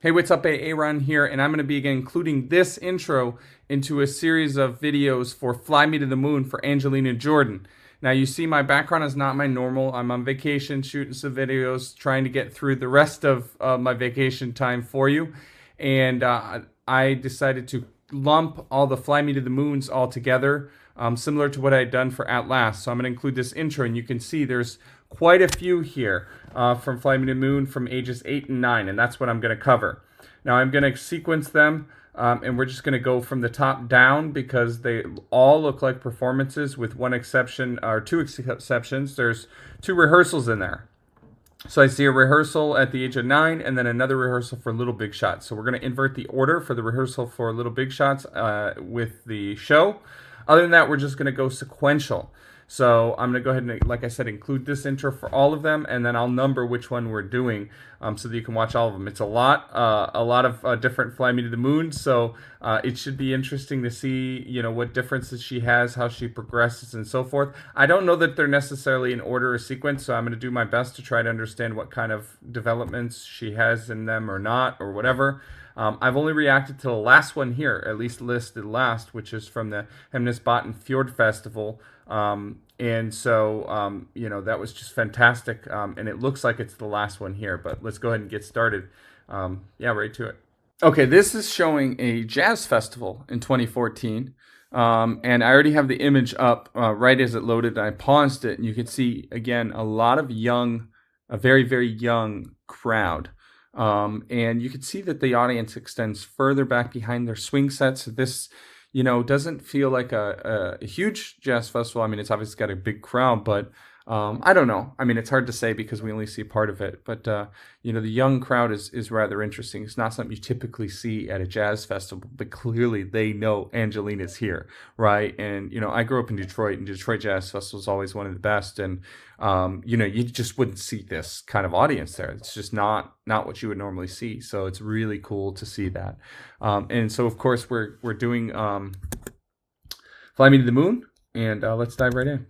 Hey, what's up? A-Aron here, and I'm going to be including this intro into a series of videos for Fly Me to the Moon for Angelina Jordan. Now, you see my background is not my normal. I'm on vacation shooting some videos, trying to get through the rest of my vacation time for you. And I decided to lump all the Fly Me to the Moons all together, similar to what I had done for At Last. So I'm going to include this intro, and you can see there's quite a few here from Fly Me to the Moon from ages 8 and 9, and that's what I'm going to cover. Now I'm going to sequence them, and we're just going to go from the top down because they all look like performances with one exception, or two exceptions. There's 2 rehearsals in there. So I see a rehearsal at the age of 9 and then another rehearsal for Little Big Shots. So we're going to invert the order for the rehearsal for Little Big Shots with the show. Other than that, we're just going to go sequential. So I'm going to go ahead and, like I said, include this intro for all of them, and then I'll number which one we're doing so that you can watch all of them. It's a lot of different Fly Me to the Moon, so it should be interesting to see, what differences she has, how she progresses, and so forth. I don't know that they're necessarily in order or sequence, so I'm going to do my best to try to understand what kind of developments she has in them or not, or whatever. I've only reacted to the last one here, at least listed last, which is from the Hemnesbotten Fjord Festival. And so, that was just fantastic. And it looks like it's the last one here, but let's go ahead and get started. Right to it. Okay, this is showing a jazz festival in 2014. And I already have the image up right as it loaded. I paused it, and you can see, again, a lot of a very, very young crowd. And you can see that the audience extends further back behind their swing sets. This, doesn't feel like a huge jazz festival. I mean, it's obviously got a big crowd, but I don't know. I mean, it's hard to say because we only see part of it. But, the young crowd is rather interesting. It's not something you typically see at a jazz festival, but clearly they know Angelina's here, right? And, I grew up in Detroit, and Detroit Jazz Festival is always one of the best. And, you just wouldn't see this kind of audience there. It's just not what you would normally see. So it's really cool to see that. And so, of course, we're doing Fly Me to the Moon, and let's dive right in.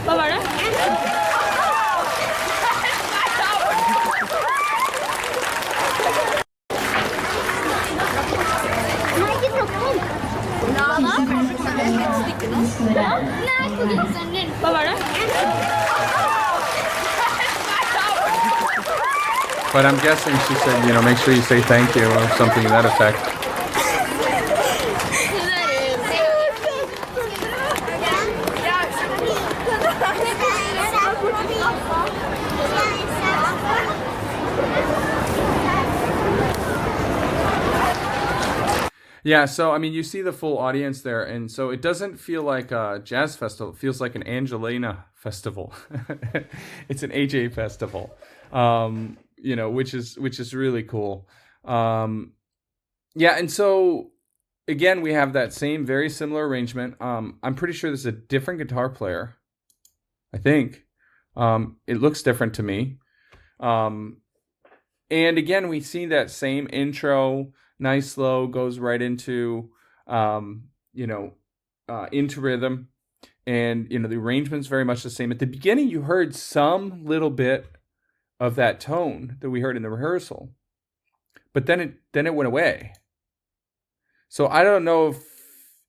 Hva var det? Nei, ikke tråkk på den. Hva da? Kanskje et stykke nå? But I'm guessing she said, make sure you say thank you or something to that effect. Yeah, so you see the full audience there, and so it doesn't feel like a jazz festival. It feels like an Angelina festival. It's an AJ festival, which is really cool. Yeah, and so again, we have that same very similar arrangement. I'm pretty sure there's a different guitar player. I think it looks different to me. And again, we see that same intro. Nice slow, goes right into, into rhythm. And, the arrangement's very much the same. At the beginning, you heard some little bit of that tone that we heard in the rehearsal. But then it went away. So I don't know if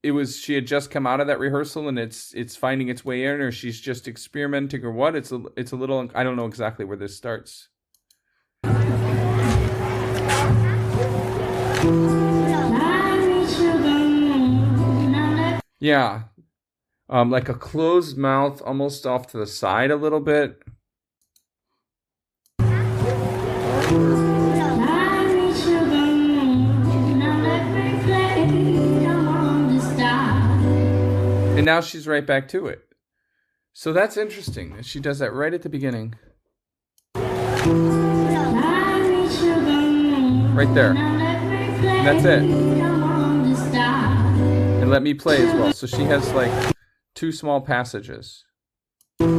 it was she had just come out of that rehearsal and it's finding its way in, or she's just experimenting, or what. It's a little, I don't know exactly where this starts. Yeah, like a closed mouth, almost off to the side a little bit. And now she's right back to it. So that's interesting. She does that right at the beginning. Right there. And that's it. And let me play as well. So she has like 2 small passages. Right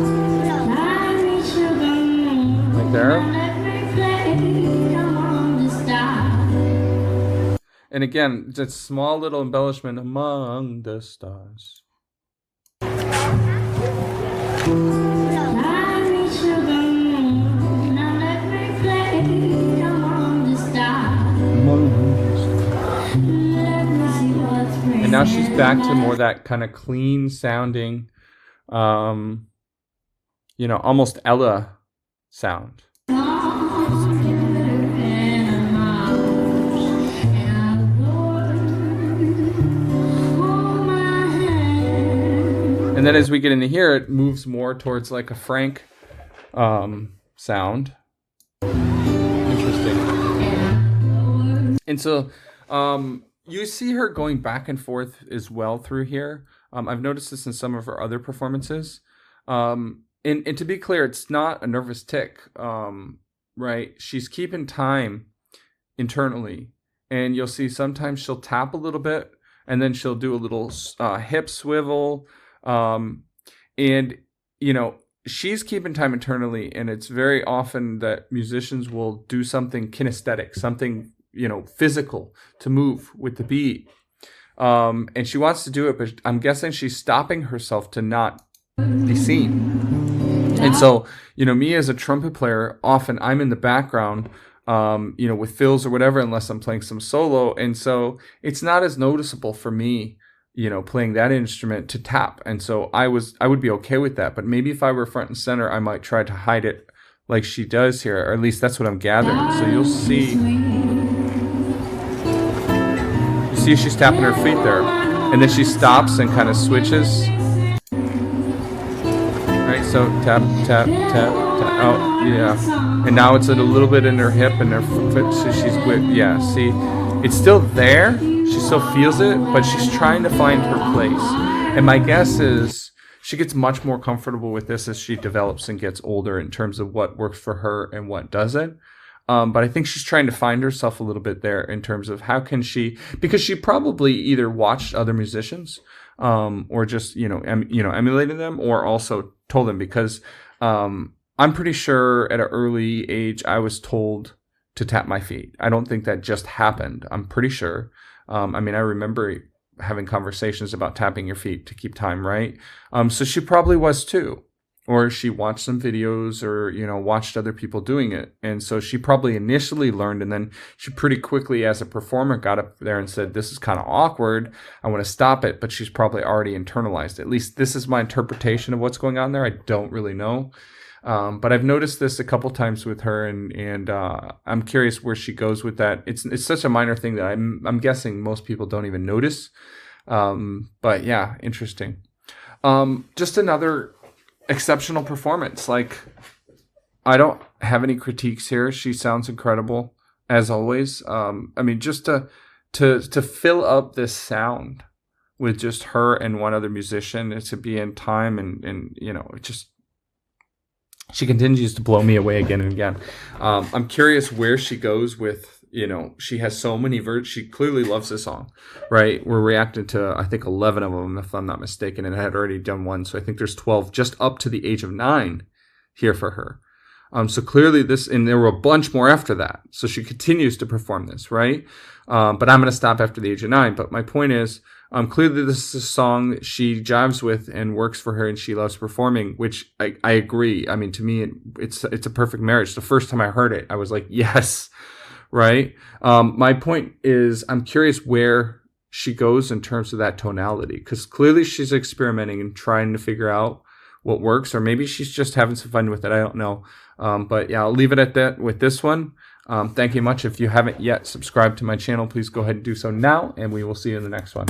there. And again, just small little embellishment, among the stars. And now she's back to more that kind of clean sounding, almost Ella sound. And then as we get into here, it moves more towards like a Frank sound. Interesting. And so you see her going back and forth as well through here. I've noticed this in some of her other performances. And to be clear, it's not a nervous tick, right? She's keeping time internally. And you'll see sometimes she'll tap a little bit, and then she'll do a little hip swivel. And, she's keeping time internally, and it's very often that musicians will do something kinesthetic, something, physical to move with the beat. And she wants to do it, but I'm guessing she's stopping herself to not be seen. And so, me as a trumpet player, often I'm in the background, with fills or whatever, unless I'm playing some solo. And so it's not as noticeable for me, playing that instrument to tap. And so I would be okay with that. But maybe if I were front and center, I might try to hide it like she does here, or at least that's what I'm gathering. So you'll see she's tapping her feet there. And then she stops and kind of switches. Right, so tap, tap, tap, tap. Oh, yeah. And now it's a little bit in her hip and her foot. So she's with, yeah, see, it's still there. She still feels it, but she's trying to find her place. And my guess is she gets much more comfortable with this as she develops and gets older in terms of what works for her and what doesn't. But I think she's trying to find herself a little bit there in terms of how can she, because she probably either watched other musicians, or just, emulated them, or also told them, because I'm pretty sure at an early age I was told to tap my feet. I don't think that just happened. I'm pretty sure. I remember having conversations about tapping your feet to keep time, right? So she probably was too. or she watched some videos or, watched other people doing it. And so she probably initially learned, and then she pretty quickly as a performer got up there and said, this is kind of awkward. I want to stop it. But she's probably already internalized. At least this is my interpretation of what's going on there. I don't really know. But I've noticed this a couple times with her, and I'm curious where she goes with that. It's such a minor thing that I'm guessing most people don't even notice. But yeah, interesting. Just another exceptional performance. Like, I don't have any critiques here. She sounds incredible as always. I mean, just to fill up this sound with just her and one other musician, and to be in time, and it just, she continues to blow me away again and again. I'm curious where she goes with, she has so many she clearly loves this song, right? We're reacting to, I think, 11 of them, if I'm not mistaken, and I had already done one. So I think there's 12 just up to the age of 9 here for her. So clearly this, and there were a bunch more after that. So she continues to perform this, right? But I'm going to stop after the age of 9. But my point is, clearly this is a song that she jives with and works for her, and she loves performing, which I agree. I mean, to me, it's a perfect marriage. The first time I heard it, I was like, yes, right? My point is, I'm curious where she goes in terms of that tonality, because clearly she's experimenting and trying to figure out what works, or maybe she's just having some fun with it. I don't know. But yeah, I'll leave it at that with this one. Thank you much. If you haven't yet subscribed to my channel, please go ahead and do so now, and we will see you in the next one.